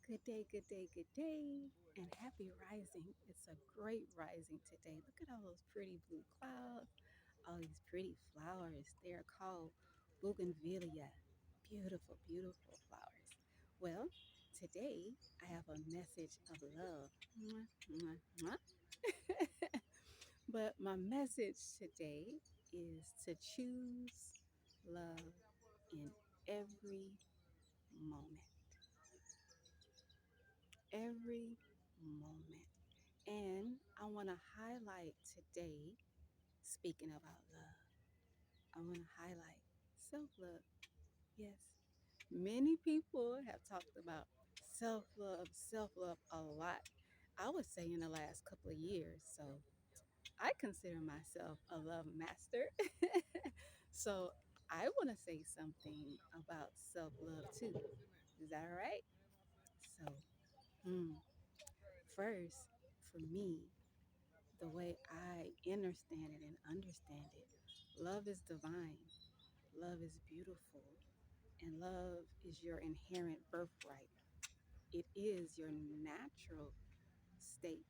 Good day, good day, good day, and happy rising. It's a great rising today. Look at all those pretty blue clouds, all these pretty flowers. They are called bougainvillea. Beautiful, beautiful flowers. Well, today I have a message of love. Mwah, mwah, mwah. But my message today is to choose love in every moment. Every moment. And I want to highlight today, speaking about love, I want to highlight self love. Yes, many people have talked about self love a lot. I would say in the last couple of years. So I consider myself a love master. So I want to say something about self love too. Is that all right? So, hmm, first, for me, the way I understand it and understand it. Love is divine, love is beautiful, and love is your inherent birthright. It is your natural state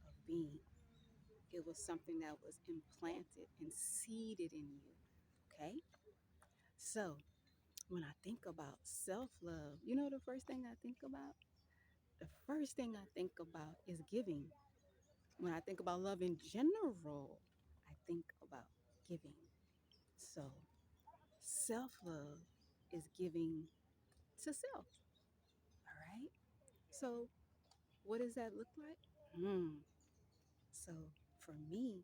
of being. It was something that was implanted and seeded in you. Okay? So, when I think about self love, you know the first thing I think about? The first thing I think about is giving. When I think about love in general, I think about giving. So, self love is giving to self. All right. So, what does that look like? So, for me,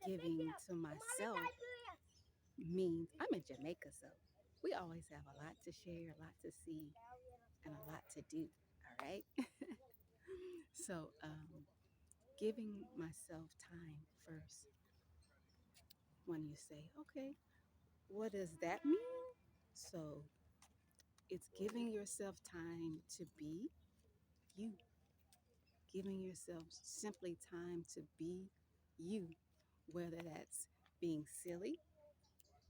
giving to myself means I'm in Jamaica, so we always have a lot to share, a lot to see, and a lot to do. All right. So, giving myself time first. When you say, okay, what does that mean? So, it's giving yourself time to be you, giving yourself simply time to be you, whether that's being silly,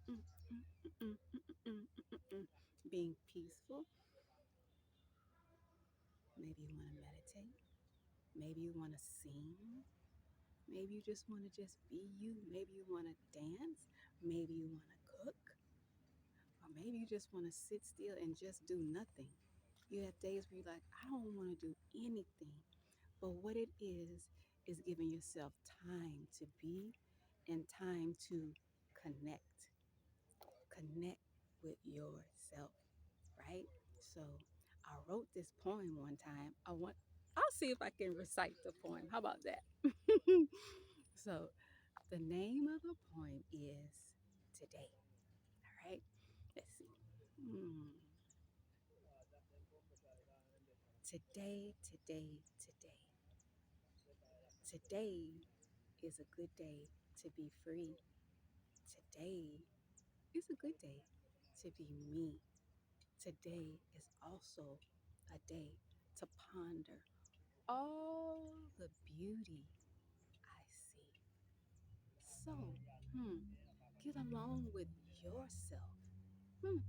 mm, mm, mm, mm, mm, mm, mm, being peaceful. Maybe you want to meditate. Maybe you want to sing. Maybe you just want to just be you. Maybe you want to dance. Maybe you want to cook. Or maybe you just want to sit still and just do nothing. You have days where you're like, I don't want to do anything. But what it is giving yourself time to be and time to connect. Connect with yourself, right? So I wrote this poem one time. I'll see if I can recite the poem. How about that? So the name of the poem is Today. All right. Let's see. Hmm. Today, today, today. Today is a good day to be free. Today is a good day to be me. Today is also a day to ponder all the beauty I see. So, get along with yourself. Hmm,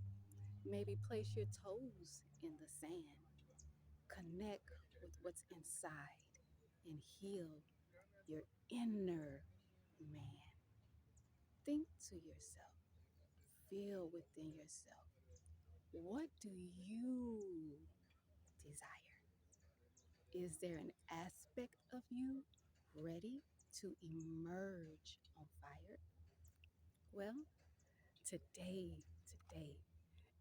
maybe place your toes in the sand. Connect with what's inside and heal your inner man. Think to yourself, feel within yourself. What do you desire? Is there an aspect of you ready to emerge on fire? Well, today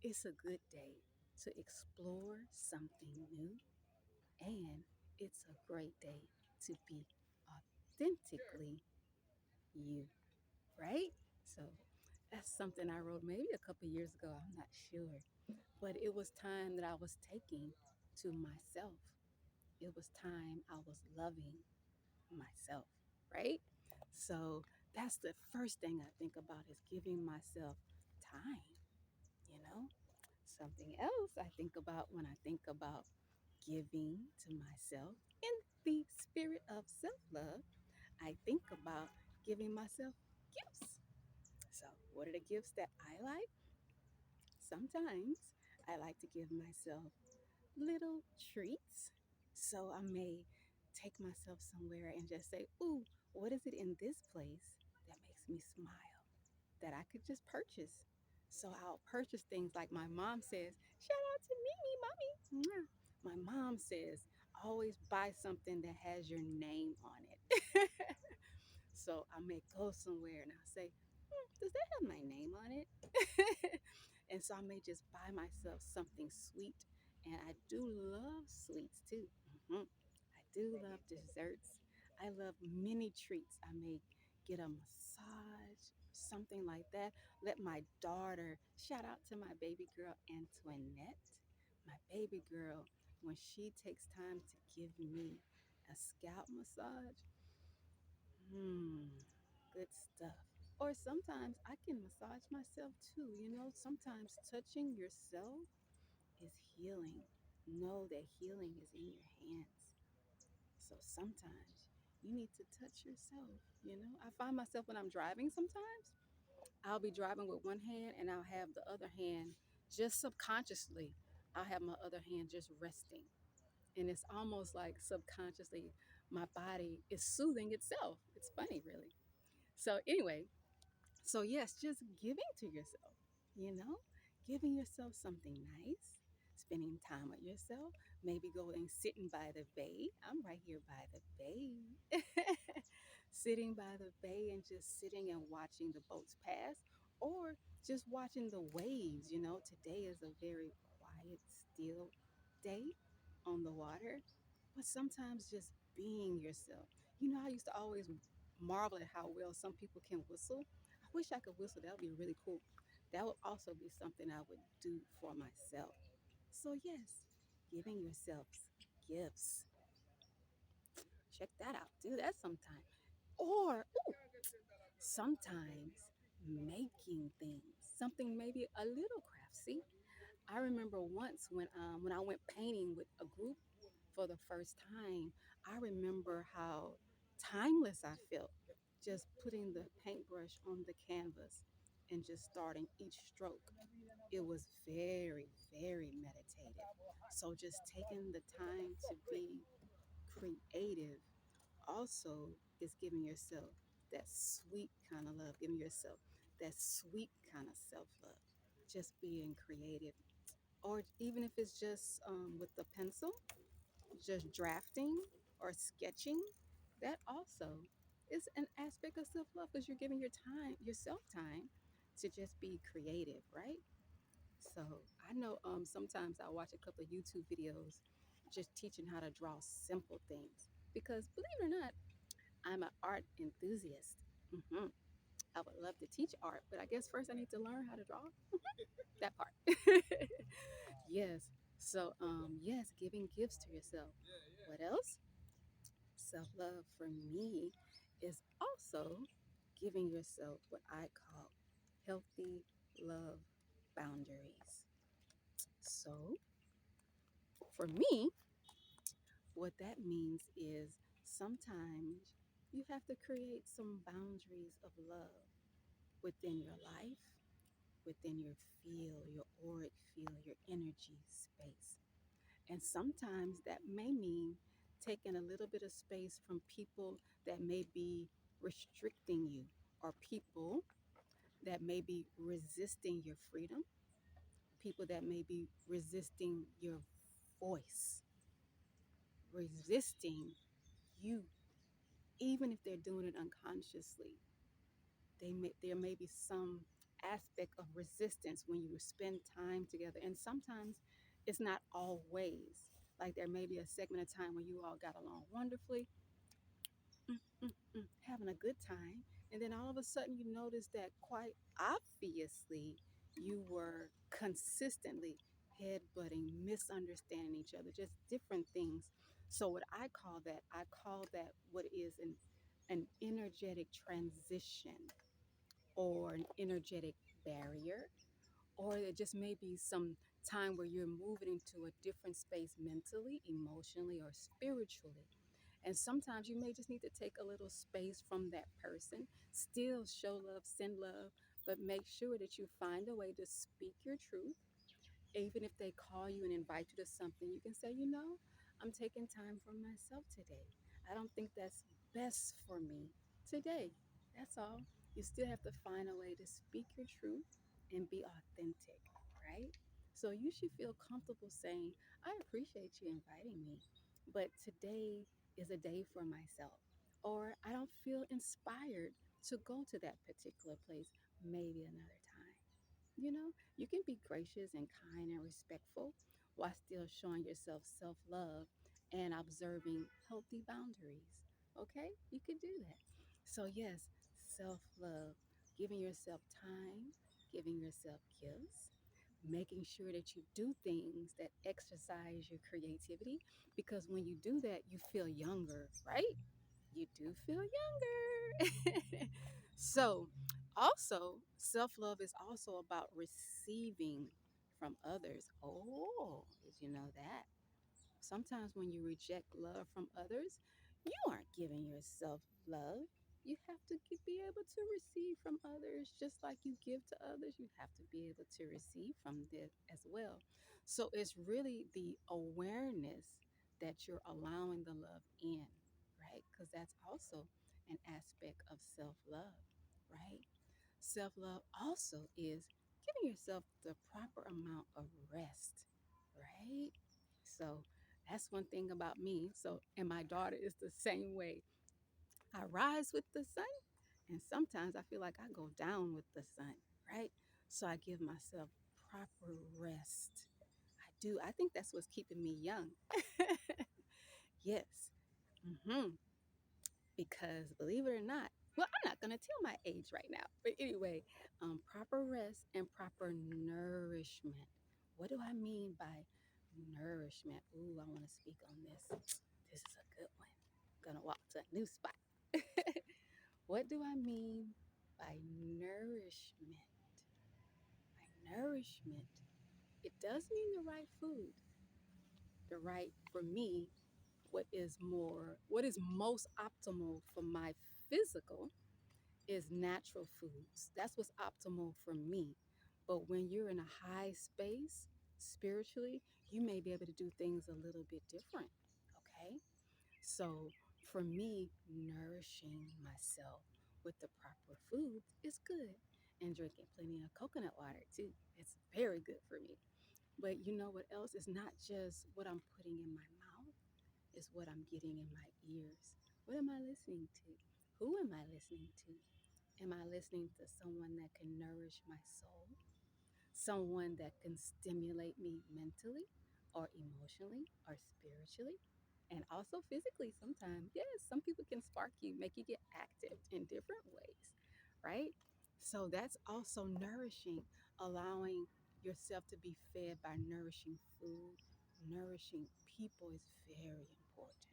is a good day to explore something new, and it's a great day to be authentically you, right? So that's something I wrote maybe a couple years ago, I'm not sure. But it was time that I was taking to myself. It was time I was loving myself, right? So that's the first thing I think about is giving myself time, you know? Something else I think about when I think about giving to myself in the spirit of self love, I think about giving myself gifts. So, what are the gifts that I like? Sometimes I like to give myself little treats. So I may take myself somewhere and just say, ooh, what is it in this place that makes me smile that I could just purchase? So I'll purchase things like my mom says, shout out to Mimi, mommy. Mwah. My mom says, always buy something that has your name on it. So I may go somewhere and I'll say, does that have my name on it? And so I may just buy myself something sweet. And I do love sweets too. I do love desserts. I love many treats. I may get a massage, something like that. Let my daughter, shout out to my baby girl, Antoinette. My baby girl, when she takes time to give me a scalp massage, Hmm, good stuff. Or sometimes I can massage myself too. Sometimes touching yourself is healing. Know that healing is in your hands. So sometimes you need to touch yourself. I find myself when I'm driving sometimes, I'll be driving with one hand and I'll have the other hand just subconsciously. I'll have my other hand just resting. And it's almost like subconsciously my body is soothing itself. It's funny, really. So anyway, so yes, just giving to yourself, you know, giving yourself something nice, spending time with yourself, maybe going sitting by the bay. I'm right here by the bay. Sitting by the bay and just sitting and watching the boats pass or just watching the waves. Today is a very quiet, still day on the water, but sometimes just being yourself. I used to always marvel at how well some people can whistle. I wish I could whistle. That would be really cool. That would also be something I would do for myself. So, yes, giving yourselves gifts. Check that out. Do that sometime. Or sometimes making things, something maybe a little craftsy. I remember once when I went painting with a group for the first time, I remember how timeless I felt just putting the paintbrush on the canvas and just starting each stroke. It was very, very meditative. So just taking the time to be creative also is giving yourself that sweet kind of love, giving yourself that sweet kind of self love, just being creative. Or even if it's just with the pencil, just drafting or sketching, that also is an aspect of self love because you're giving yourself time to just be creative, right? So I know sometimes I watch a couple of YouTube videos just teaching how to draw simple things because believe it or not, I'm an art enthusiast. hmm I would love to teach art, but I guess first I need to learn how to draw that part. Yes. So, yes, giving gifts to yourself. What else? Self love for me is also giving yourself what I call healthy love boundaries. So, for me, what that means is sometimes you have to create some boundaries of love within your life, within your field, your auric field, your energy space. And sometimes that may mean taking a little bit of space from people that may be restricting you or people that may be resisting your freedom, people that may be resisting your voice, resisting you, even if they're doing it unconsciously. There may be some aspect of resistance when you spend time together. And sometimes it's not always. Like there may be a segment of time when you all got along wonderfully, having a good time. And then all of a sudden you notice that quite obviously you were consistently headbutting, misunderstanding each other, just different things. So what I call that what is an energetic transition or an energetic barrier, or it just may be some time where you're moving into a different space mentally, emotionally, or spiritually. And sometimes you may just need to take a little space from that person, still show love, send love, but make sure that you find a way to speak your truth Even if they call you and invite you to something, you can say, you know, I'm taking time for myself today. I don't think that's best for me today. That's all. You still have to find a way to speak your truth and be authentic, right? So you should feel comfortable saying, I appreciate you inviting me, but today is a day for myself. Or I don't feel inspired to go to that particular place, maybe another time. You know, you can be gracious and kind and respectful while still showing yourself self love and observing healthy boundaries. Okay? You can do that. So, yes, self love, giving yourself time, giving yourself gifts, making sure that you do things that exercise your creativity, because when you do that, you feel younger, right? You do feel younger. So, also, self love is also about receiving from others. Oh, did you know that? Sometimes when you reject love from others, you aren't giving yourself love. You have to be able to receive from others just like you give to others. You have to be able to receive from them as well. So it's really the awareness that you're allowing the love in, right? Because that's also an aspect of self love, right? Self love also is giving yourself the proper amount of rest, right? So that's one thing about me. So, and my daughter is the same way. I rise with the sun, and sometimes I feel like I go down with the sun, right? So I give myself proper rest. I do. I think that's what's keeping me young. Yes. Hmm. Because believe it or not, well, I'm not going to tell my age right now. But anyway, proper rest and proper nourishment. What do I mean by nourishment? Ooh, I want to speak on this. This is a good one. I'm going to walk to a new spot. What do I mean by nourishment? By nourishment, it does mean the right food, the right, for me, what is most optimal for my physical is natural foods. That's what's optimal for me. But when you're in a high space spiritually, you may be able to do things a little bit different. Okay? So for me, nourishing myself with the proper foods is good. And drinking plenty of coconut water too. It's very good for me. But you know what else? It's not just what I'm putting in my mouth, it's what I'm getting in my ears. What am I listening to? Who am I listening to? Am I listening to someone that can nourish my soul? Someone that can stimulate me mentally or emotionally or spiritually? And also physically sometimes. Yes, some people can spark you, make you get active in different ways, right? So that's also nourishing, allowing yourself to be fed by nourishing food, nourishing people is very important.